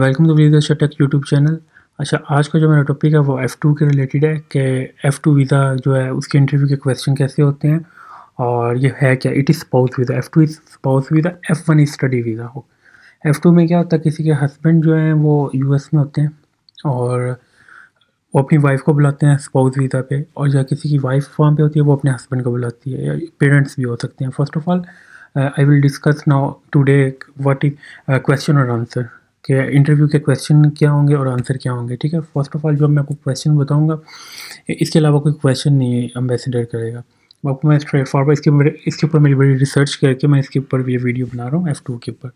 Welcome to visa Shatak YouTube channel. अच्छा, आज का जो मेरा टॉपिक है वो F2 के रिलेटेड है कि F2 वीज़ा जो है उसके इंटरव्यू के क्वेश्चन कैसे होते हैं और ये है क्या। It is spouse visa, F2 is spouse visa, F1 is study visa. हो F2 में क्या होता है, किसी के हस्बैंड जो हैं वो US में होते हैं और वो अपनी वाइफ को बुलाते हैं स्पाउस वीज़ा पे, और या किसी की वाइफ वहाँ पे होती है वो अपने हस्बैंड को बुलाती है, या पेरेंट्स भी हो सकते हैं। First of all I will discuss now today what is question और आंसर, कि इंटरव्यू के क्वेश्चन क्या होंगे और आंसर क्या होंगे। ठीक है, फर्स्ट ऑफ ऑल जो मैं आपको क्वेश्चन बताऊंगा इसके अलावा कोई क्वेश्चन नहीं एम्बेसडर करेगा आपको। मैं स्ट्रेट फॉरवर्ड इसके ऊपर मेरी बड़ी रिसर्च करके मैं इसके ऊपर ये वीडियो बना रहा हूँ F2 के ऊपर।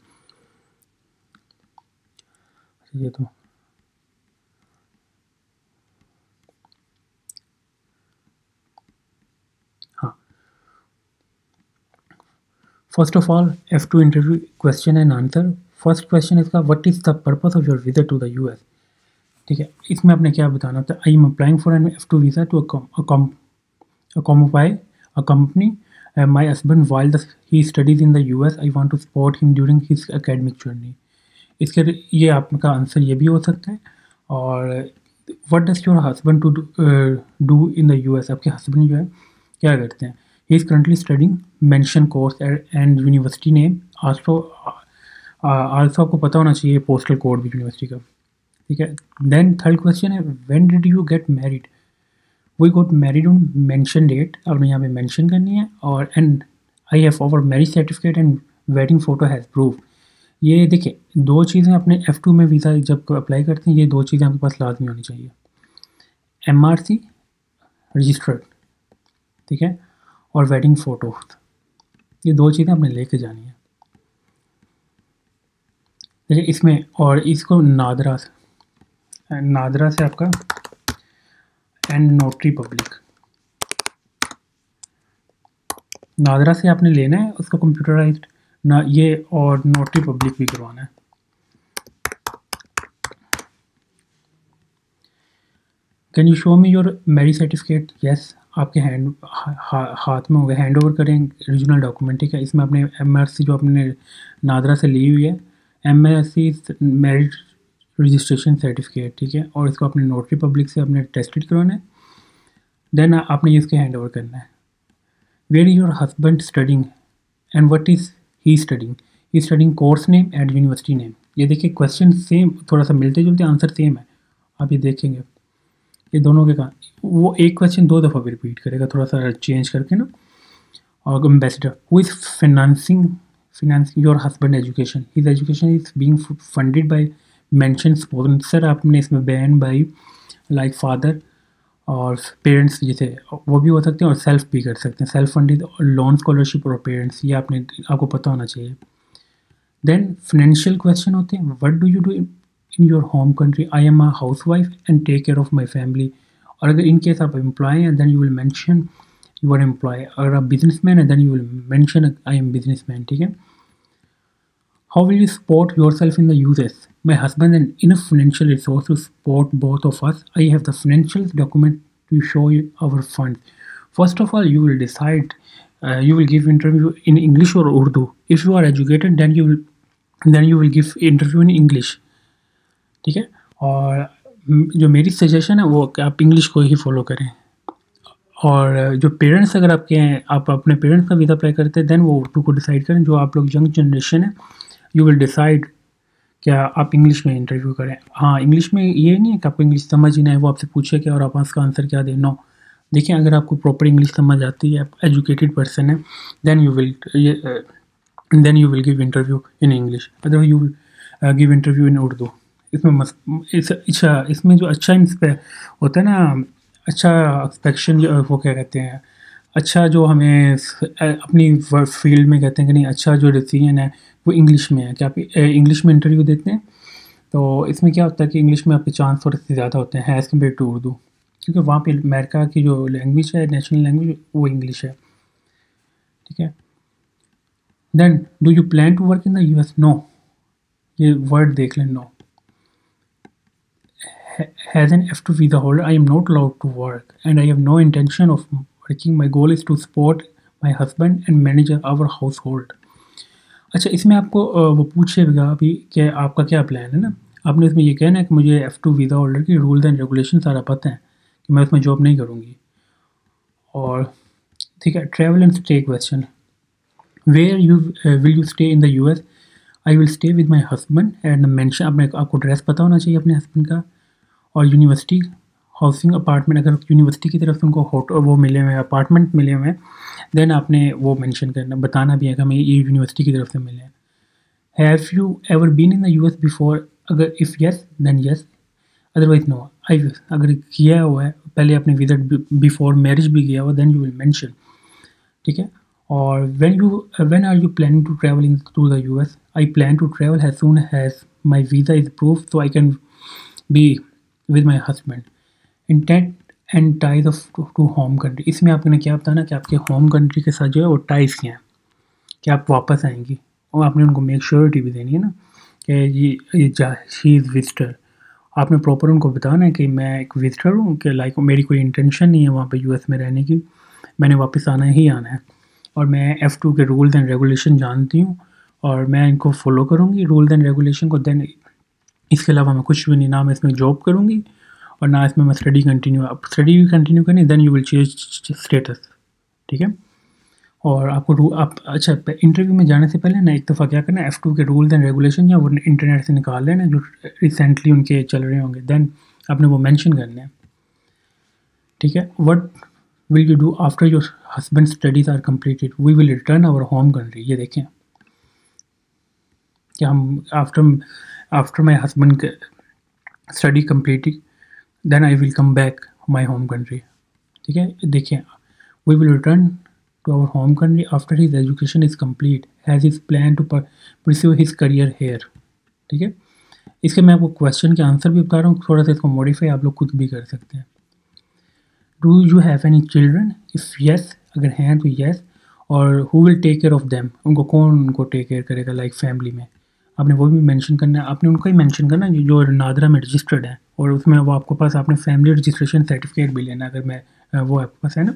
ये तो हाँ, first of all F2 interview question and answer. First question इसका, what is the purpose of your visit to the US। ठीक है, इसमें आपने क्या बताना होता है। I am applying for an F2 visa to accompany my husband while he studies in the US. I want to support him during his academic journey. इसके ये आपका आंसर ये भी हो सकता है। और what does your husband to do in the US, आपके हस्बैंड जो है क्या करते हैं। He is currently studying, mention course and university name. Also आपको पता होना चाहिए पोस्टल कोड भी यूनिवर्सिटी का। ठीक है, देन थर्ड क्वेश्चन है, when did you get married. We got married on mention date, आपने यहाँ पे मेंशन करनी है। और and I have our marriage certificate and wedding photo as proof. ये देखिए, दो चीज़ें अपने F2 में वीज़ा जब अप्लाई करते हैं, ये दो चीज़ें आपके पास लाजमी होनी चाहिए। MRC रजिस्टर्ड, ठीक है, और वेडिंग फ़ोटो, ये दो चीज़ें आपने लेके जानी है। देखिए इसमें, और इसको नादरा से आपका एंड नोटरी पब्लिक, नादरा से आपने लेना है उसको कंप्यूटराइज्ड ना, ये और नोटरी पब्लिक भी करवाना है। Can you show me your marriage certificate. Yes, आपके हाथ में होगा, हैंड ओवर करें रीजनल डॉक्यूमेंट। ठीक है, इसमें आपने MRC जो आपने नादरा से ली हुई है, MRC मैरिज रजिस्ट्रेशन सर्टिफिकेट, ठीक है, और इसको अपने नोटरी पब्लिक से अपने टेस्टेड करवाना है। देन आपने इसके हैंड ओवर करना है। Where is your husband studying and what is he studying. He studying course name and university name. ये देखिए क्वेश्चन सेम, थोड़ा सा मिलते जुलते, आंसर सेम है। आप ये देखेंगे ये दोनों के का वो एक क्वेश्चन दो दफ़ा भी रिपीट करेगा, थोड़ा सा चेंज करके ना। और ambassador, who is financing your husband education. His education is being funded by mention sponsor. आपने इसमें बैन बाई लाइक फादर और पेरेंट्स जैसे वो भी हो सकते हैं, और सेल्फ भी कर सकते हैं, सेल्फ फंडेड लोन स्कॉलरशिप और पेरेंट्स, ये आपको पता होना चाहिए। देन फाइनेंशियल क्वेश्चन होते हैं, what do you do in your home country. I am a housewife and take care of my family. और अगर इन केस आप एम्प्लॉय हैं then you will mention your employ. अगर आप businessman है then you will mention I am businessman. ठीक है, how will you support yourself in the US। My husband and enough financial resource to support both of us. I have the financial document to show you our funds. First of all, you will decide. You will give interview in English or Urdu. If you are educated, then you will give interview in English. ठीक है, और जो मेरी suggestion है वो कि आप English को ही फॉलो करें। और जो पेरेंट्स अगर आपके हैं, आप अपने पेरेंट्स का वीज़ा अप्लाई करते हैं, देन वो उर्दू को डिसाइड करें। जो आप लोग यंग जनरेशन है, यू विल डिसाइड क्या आप इंग्लिश में इंटरव्यू करें। हाँ, इंग्लिश में ये नहीं है कि आपको इंग्लिश समझ ही नहीं है, वो आपसे पूछे क्या और आप उसका आंसर क्या दें। नो, देखिए अगर आपको प्रॉपर इंग्लिश समझ आती है, आप एजुकेटेड पर्सन है, then you will give interview in English, otherwise you will give interview in Urdu. इसमें जो अच्छा होता है ना, अच्छा एक्सपेक्शन, वो क्या कहते हैं, अच्छा जो हमें अपनी फील्ड में कहते हैं कि नहीं, अच्छा जो डिसीजन है वो इंग्लिश में है कि आप इंग्लिश में इंटरव्यू देते हैं। तो इसमें क्या होता है कि इंग्लिश में आपके चांस थोड़े से ज़्यादा होते हैं एज़ कम्पेयर टू उर्दू, क्योंकि वहाँ पे अमेरिका की जो लैंग्वेज है, नेशनल लैंग्वेज, वो इंग्लिश है। ठीक है, then do you plan to work in the US। No, ये वर्ड देख लें, no. As an F2 visa holder, I am not allowed to work and I have no intention of working. My goal is to support my husband and manage our household. अच्छा, इसमें आपको वो पूछेगा अभी कि आपका क्या प्लान है ना। आपने इसमें ये कहना है कि मुझे F2 वीज़ा होल्डर की रूल्स एंड रेगुलेशन सारा पता है कि मैं उसमें जॉब नहीं करूँगी। और ठीक है, travel and stay question, where you will you stay in the US? I will stay with my husband and mention, अपने आपको एड्रेस पता होना चाहिए अपने हस्बैंड का। और यूनिवर्सिटी हाउसिंग अपार्टमेंट, अगर यूनिवर्सिटी की तरफ से उनको वो मिले हुए हैं, अपार्टमेंट मिले हुए हैं, देन आपने वो मेंशन करना, बताना भी है कि हमें ये यूनिवर्सिटी की तरफ से मिले हैं। Have you ever been in the US before? अगर if yes then yes, otherwise no. I, अगर किया हुआ है पहले आपने विजिट बिफोर मैरिज भी किया हुआ, देन यू विल मेंशन। ठीक है। और when are you planning to travel in to the US? I plan to travel as soon as my visa is approved so I can be with my husband. Intent and ties off to home country, इसमें आपने क्या बताना कि आपके home country के साथ जो है वो टाइज क्या हैं, कि आप वापस आएंगी। और आपने उनको मेक श्योरिटी भी देनी है ना कि ये शी इज़ विजिटर। आपने प्रॉपर उनको बताना है कि मैं एक विजिटर हूँ, कि लाइक मेरी कोई इंटेंशन नहीं है वहाँ पे US में रहने की, मैंने वापस आना ही आना है। और मैं F2 के रूल्स एंड रेगुलेशन जानती हूँ और मैं इनको फॉलो करूँगी रूल्स एंड रेगुलेशन को। देन इसके अलावा मैं कुछ भी नहीं, ना मैं इसमें जॉब करूँगी और ना इसमें मैं स्टडी कंटिन्यू, अब स्टडी भी कंटिन्यू करनी, then you will change status. ठीक है। और आपको आप अच्छा इंटरव्यू में जाने से पहले ना एक दफ़ा क्या करना है, F2 के रूल्स एंड रेगुलेशन या वो इंटरनेट से निकाल लेना जो रिसेंटली उनके चल रहे होंगे, देन आपने वो मेंशन करने हैं। ठीक है। What will you do after your husband studies are completed? We will return our home country. ये देखें कि हम after my husband study completed then I will come back my home country. ठीक है। देखिए, we will return to our home country after his education is complete, has his plan to pursue his career here। ठीक है। इसके मैं आपको question के answer भी बता रहा हूँ, थोड़ा सा इसको मॉडिफाई आप लोग खुद भी कर सकते हैं। Do you have any children? If yes, अगर हैं तो येस। और who will take care of them, उनको कौन उनको टेक केयर करेगा, लाइक फैमिली में। आपने वो भी मेंशन करना है, आपने उनको ही मेंशन करना है जो नादरा में रजिस्टर्ड है, और उसमें वो आपके पास आपने फैमिली रजिस्ट्रेशन सर्टिफिकेट भी लेना, अगर मैं वो आपके पास है ना,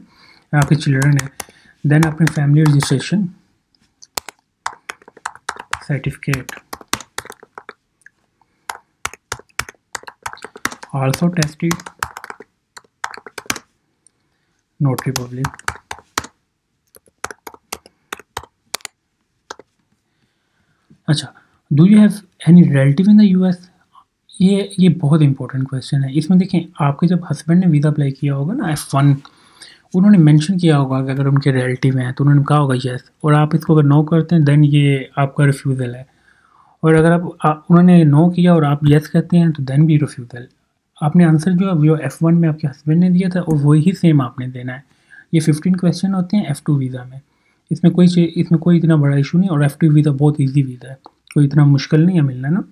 आपके चिल्ड्रन है, देन आपने family registration certificate also tested notary public. अच्छा, do you have any relative in the US? ये बहुत इंपॉर्टेंट क्वेश्चन है। इसमें देखें, आपके जब हस्बैंड ने वीज़ा अप्लाई किया होगा ना F1, उन्होंने मेंशन किया होगा कि अगर उनके रिलेटिव हैं तो उन्होंने कहा होगा येस, और आप इसको अगर नो करते हैं देन ये आपका रिफ्यूज़ल है। और अगर उन्होंने नो किया और आप येस कहते हैं तो देन भी रिफ्यूज़ल। आपने आंसर जो है वो F1 में आपके हस्बैंड ने दिया था और वही सेम आपने देना है। ये 15 क्वेश्चन होते हैं F2 वीज़ा में। इसमें कोई इतना बड़ा इशू नहीं, और F2 वीज़ा बहुत ईजी वीज़ा है, कोई इतना मुश्किल नहीं है मिलना ना।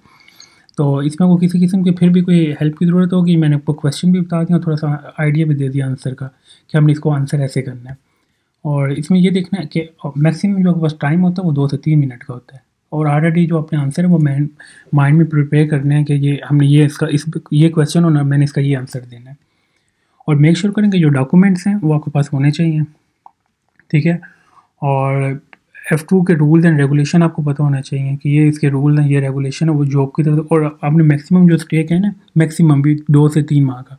तो इसमें को किसी किस्म की फिर भी कोई हेल्प की ज़रूरत होगी, मैंने आपको क्वेश्चन भी बता दिया, थोड़ा सा आइडिया भी दे दिया आंसर का कि हमने इसको आंसर ऐसे करना है। और इसमें ये देखना है कि मैक्सिमम जो आपके पास टाइम होता है वो 2 से 3 मिनट का होता है, और ऑलरेडी जो अपने आंसर है वो माइंड में प्रिपेयर करने हैं कि ये हमने ये क्वेश्चन होना, मैंने इसका ये आंसर देना है। और मेक श्योर करें कि जो डॉक्यूमेंट्स हैं वो आपके पास होने चाहिए। ठीक है। और F2 के रूल्स एंड रेगुलेशन आपको पता होना चाहिए कि ये इसके रूल हैं, ये रेगुलेशन है, वो जॉब की तरफ। और आपने मैक्सिमम जो स्टे है ना, मैक्सिमम भी 2 से 3 माह का,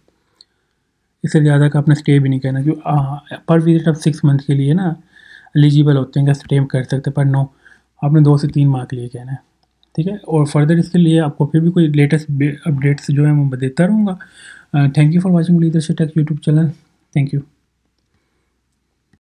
इससे ज़्यादा का अपना स्टे भी नहीं करना। जो पर विजिट आप 6 मंथ के लिए ना एलिजिबल होते हैं कि स्टे कर सकते हैं, पर नो, आपने 2 से 3 माह के लिए कहना है। ठीक है। और फर्दर इसके लिए आपको फिर भी कोई लेटेस्ट अपडेट्स जो है मैं देता रहूँगा। Thank you for watching leadership take YouTube channel. Thank you.